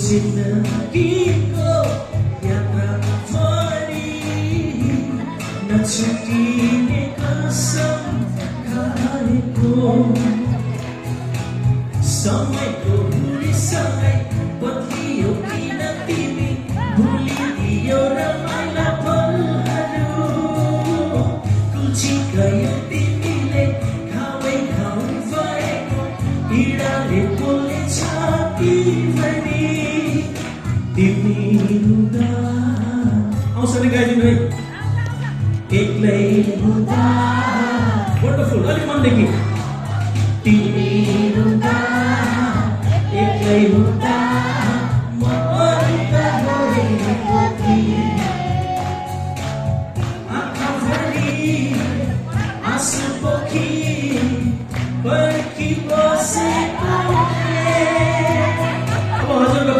जिन्दगीको यात्रामा पनि नछुटिने कसम खाएको समयको हुरीसँगै बदलियो किन तिमी भुलिदियो रमाइला पलहरू कुल्ची गयो तिमीले खाउँ भएको पीडाले पोले छाती भनी तिमी हुँदा आउँछ नि गाइदिनु है एक्लै हुँदा वन्डरफुल अलि मनदेखि तिमी हुँदा एक्लै हुँदा